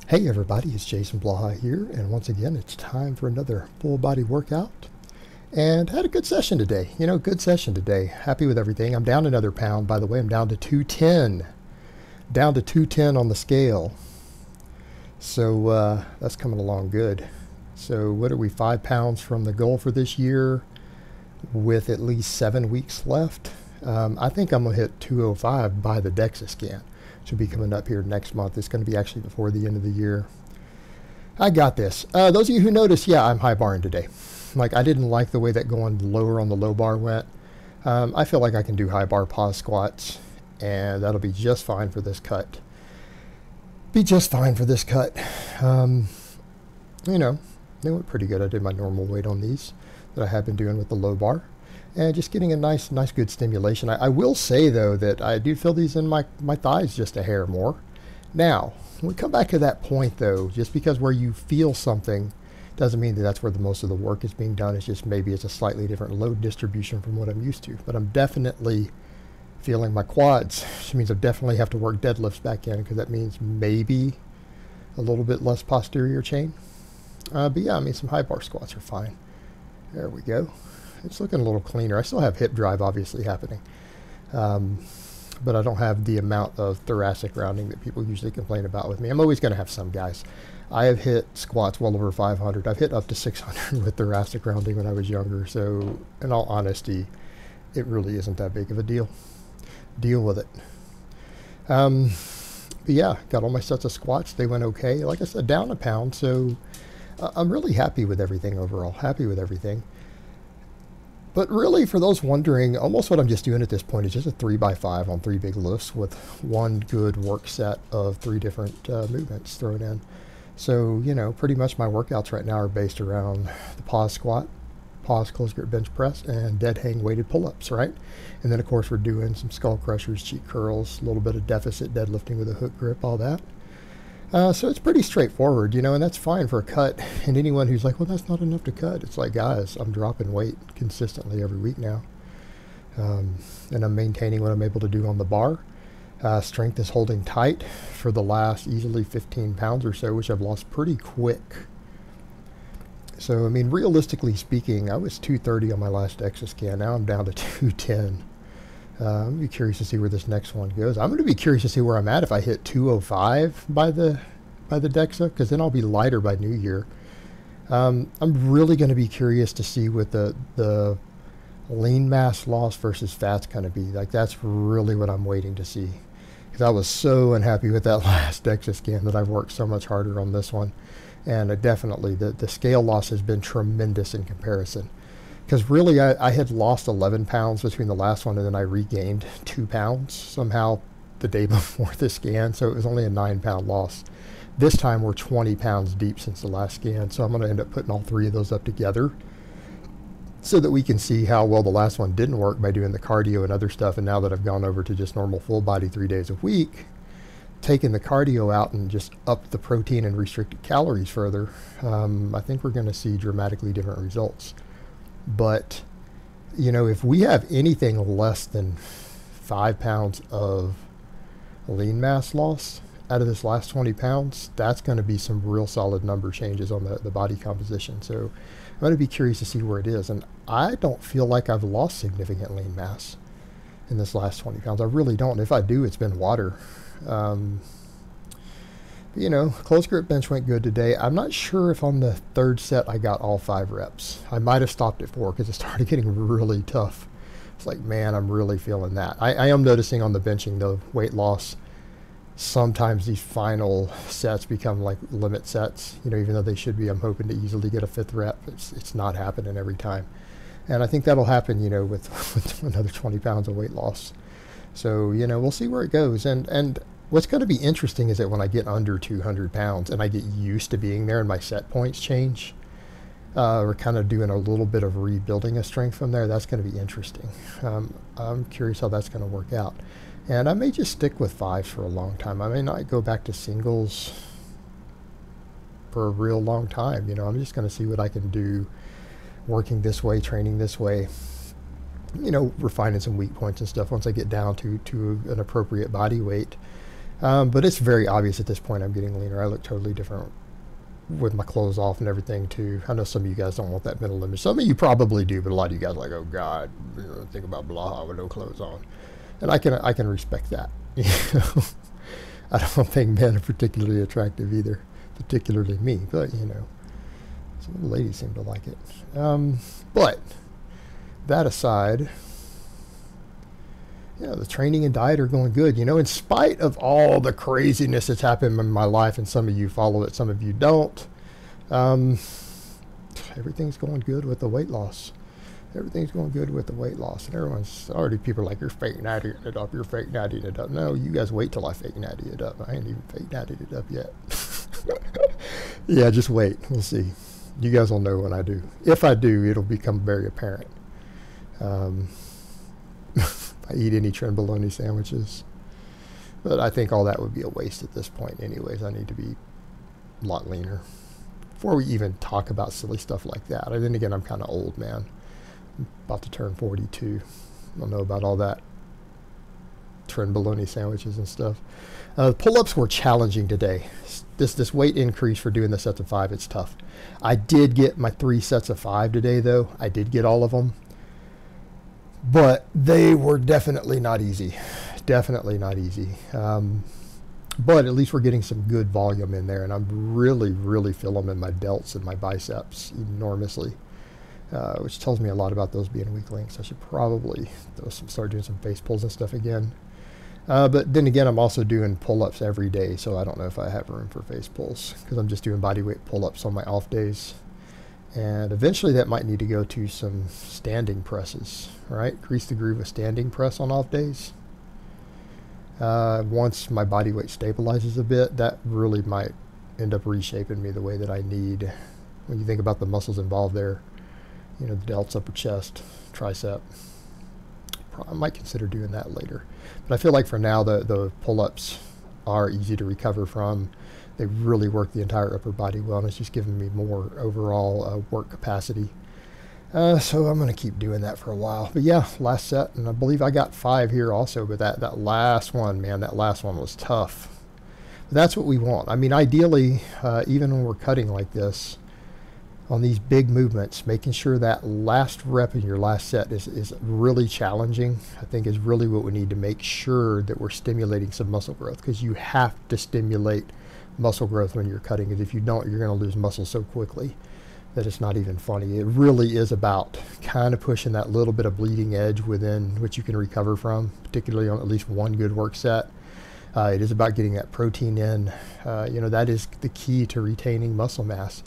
Hey everybody, it's Jason Blaha here, and once again it's time for another full body workout. And had a good session today. Good session today. Happy with everything. I'm down another pound, by the way. I'm down to 210. Down to 210 on the scale. So that's coming along good. So what are we, 5 pounds from the goal for this year with at least 7 weeks left? I think I'm going to hit 205 by the DEXA scan. Should be coming up here next month. It's going to be actually before the end of the year. I got this. Those of you who noticed, yeah, I'm high barring today. Like, I didn't like the way that going lower on the low bar went. I feel like I can do high bar pause squats, and that'll be just fine for this cut. Be just fine for this cut. They went pretty good. I did my normal weight on these that I have been doing with the low bar. And just getting a nice good stimulation. I will say, though, that I do feel these in my thighs just a hair more. Now, when we come back to that point, though, just because where you feel something doesn't mean that that's where the most of the work is being done. It's just maybe it's a slightly different load distribution from what I'm used to. But I'm definitely feeling my quads, which means I definitely have to work deadlifts back in, because that means maybe a little bit less posterior chain. But yeah, I mean, some high bar squats are fine. There we go. It's looking a little cleaner. I still have hip drive obviously happening, but I don't have the amount of thoracic rounding that people usually complain about with me. I'm always going to have some guys. I have hit squats well over 500. I've hit up to 600 with thoracic rounding when I was younger. So in all honesty, it really isn't that big of a deal. Deal with it. But yeah, got all my sets of squats. They went okay. Like I said, down a pound. So I'm really happy with everything overall. Happy with everything. But really, for those wondering, almost what I'm just doing at this point is just a 3x5 on 3 big lifts with one good work set of 3 different movements thrown in. So, pretty much my workouts right now are based around the pause squat, pause close grip bench press, and dead hang weighted pull-ups, right? And then, of course, we're doing some skull crushers, cheek curls, a little bit of deficit deadlifting with a hook grip, all that. So it's pretty straightforward, and that's fine for a cut. And anyone who's like, well, that's not enough to cut. It's like, guys, I'm dropping weight consistently every week now. And I'm maintaining what I'm able to do on the bar. Strength is holding tight for the last easily 15 pounds or so, which I've lost pretty quick. So, I mean, realistically speaking, I was 230 on my last DEXA scan. Now I'm down to 210. I'm going to be curious to see where this next one goes. I'm going to be curious to see where I'm at if I hit 205 by the DEXA, because then I'll be lighter by New Year. I'm really going to be curious to see what the lean mass loss versus fat's going to be. Like, that's really what I'm waiting to see, because I was so unhappy with that last DEXA scan that I've worked so much harder on this one. And definitely the scale loss has been tremendous in comparison. Because really, I had lost 11 pounds between the last one, and then I regained 2 pounds somehow the day before the scan. So it was only a 9-pound loss. This time we're 20 pounds deep since the last scan. So I'm going to end up putting all 3 of those up together so that we can see how well the last one didn't work by doing the cardio and other stuff. And now that I've gone over to just normal full body 3 days a week, taking the cardio out and just up the protein and restricted calories further, I think we're going to see dramatically different results. But, if we have anything less than 5 pounds of lean mass loss out of this last 20 pounds, that's going to be some real solid number changes on the body composition. So I'm going to be curious to see where it is. And I don't feel like I've lost significant lean mass in this last 20 pounds. I really don't. If I do, it's been water. Close grip bench went good today. I'm not sure if on the 3rd set I got all 5 reps. I might have stopped at 4 because it started getting really tough. It's like, man, I'm really feeling that. I am noticing on the benching, the weight loss, sometimes these final sets become like limit sets. Even though they should be, I'm hoping to easily get a 5th rep. It's not happening every time. And I think that'll happen, with another 20 pounds of weight loss. So, we'll see where it goes. And what's going to be interesting is that when I get under 200 pounds and I get used to being there and my set points change, we're kind of doing a little bit of rebuilding of strength from there. That's going to be interesting. I'm curious how that's going to work out. And I may just stick with 5s for a long time. I may not go back to singles for a real long time. I'm just going to see what I can do working this way, training this way. Refining some weak points and stuff once I get down to an appropriate body weight. But it's very obvious at this point I'm getting leaner. I look totally different with my clothes off and everything too. I know some of you guys don't want that middle image. Some of you probably do, but a lot of you guys are like, oh God, think about Blaha with no clothes on. And I can respect that. You know, I don't think men are particularly attractive either, particularly me. But you know, some of the ladies seem to like it. But that aside, yeah, the training and diet are going good. You know, in spite of all the craziness that's happened in my life, and some of you follow it, some of you don't, everything's going good with the weight loss. Everything's going good with the weight loss. And everyone's already, people are like, you're fake nattying it up, you're fake nattying it up. No, you guys wait till I fake natty it up. I ain't even fake nattied it up yet. Yeah, just wait. We'll see. You guys will know when I do. If I do, it'll become very apparent. I eat any trenbolone sandwiches, but I think all that would be a waste at this point anyways. I need to be a lot leaner before we even talk about silly stuff like that. And then again, I'm kind of old, man. I'm about to turn 42. I don't know about all that trenbolone sandwiches and stuff. Pull-ups were challenging today. This weight increase for doing the sets of 5, it's tough. I did get my 3 sets of 5 today though. I did get all of them. But they were definitely not easy. Definitely not easy. But at least we're getting some good volume in there, and I'm really, really feeling them in my delts and my biceps enormously, which tells me a lot about those being weak links. I should probably start doing some face pulls and stuff again. But then again, I'm also doing pull-ups every day, so I don't know if I have room for face pulls because I'm just doing body weight pull-ups on my off days. And eventually that might need to go to some standing presses, right? Grease the groove with standing press on off days. Once my body weight stabilizes a bit, that really might end up reshaping me the way that I need. When you think about the muscles involved there, you know, the delts, upper chest, tricep, I might consider doing that later. But I feel like for now, the pull-ups are easy to recover from. They really work the entire upper body well, and it's just giving me more overall work capacity. So I'm going to keep doing that for a while. But yeah, last set, and I believe I got 5 here also, but that last one, man, that last one was tough. But that's what we want. I mean, ideally, even when we're cutting like this, on these big movements, making sure that last rep in your last set is really challenging, I think is really what we need to make sure that we're stimulating some muscle growth, because you have to stimulate muscle growth when you're cutting it. If you don't, you're going to lose muscle so quickly that it's not even funny. It really is about kind of pushing that little bit of bleeding edge within which you can recover from, particularly on at least one good work set. It is about getting that protein in. You know, that is the key to retaining muscle mass,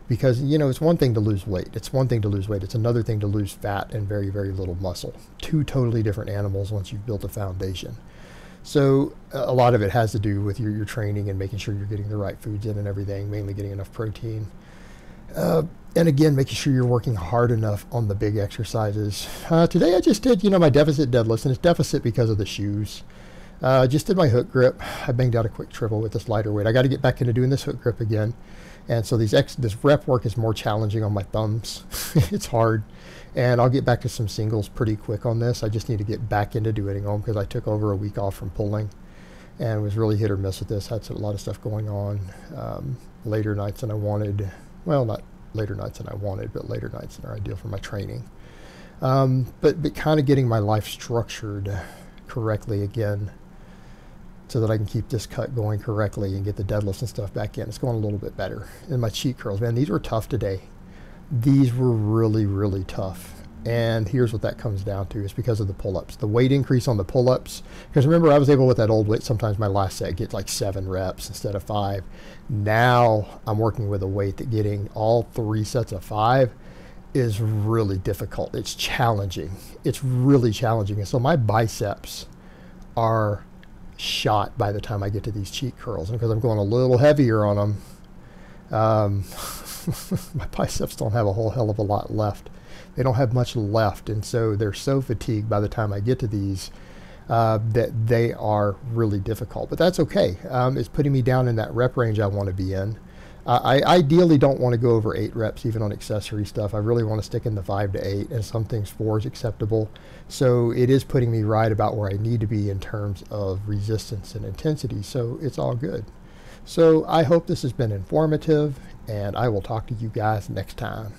because, you know, it's one thing to lose weight. It's one thing to lose weight. It's another thing to lose fat and very, very little muscle. 2 totally different animals once you've built a foundation. So a lot of it has to do with your training and making sure you're getting the right foods in and everything, mainly getting enough protein. And again, making sure you're working hard enough on the big exercises. Today I just did, you know, my deficit deadlifts, and it's deficit because of the shoes. Just did my hook grip. I banged out a quick triple with this lighter weight. I got to get back into doing this hook grip again. And so this rep work is more challenging on my thumbs. It's hard. And I'll get back to some singles pretty quick on this. I just need to get back into doing them because I took over a week off from pulling and was really hit or miss with this. Had a lot of stuff going on. Later nights than I wanted. Well, not later nights than I wanted, but later nights that are ideal for my training. But kind of getting my life structured correctly again, so that I can keep this cut going correctly and get the deadlifts and stuff back in. It's going a little bit better. And my cheat curls, man, these were tough today. These were really, really tough. And here's what that comes down to. It's because of the pull-ups. The weight increase on the pull-ups. Because remember, I was able with that old weight, sometimes my last set get like 7 reps instead of 5. Now I'm working with a weight that getting all 3 sets of 5 is really difficult. It's challenging. It's really challenging. And so my biceps are shot by the time I get to these cheat curls, and because I'm going a little heavier on them, my biceps don't have a whole hell of a lot left. They don't have much left, and so they're so fatigued by the time I get to these that they are really difficult. But that's okay. It's putting me down in that rep range I want to be in. I ideally don't want to go over 8 reps even on accessory stuff. I really want to stick in the 5 to 8, and some things 4 is acceptable. So it is putting me right about where I need to be in terms of resistance and intensity, so it's all good. So I hope this has been informative, and I will talk to you guys next time.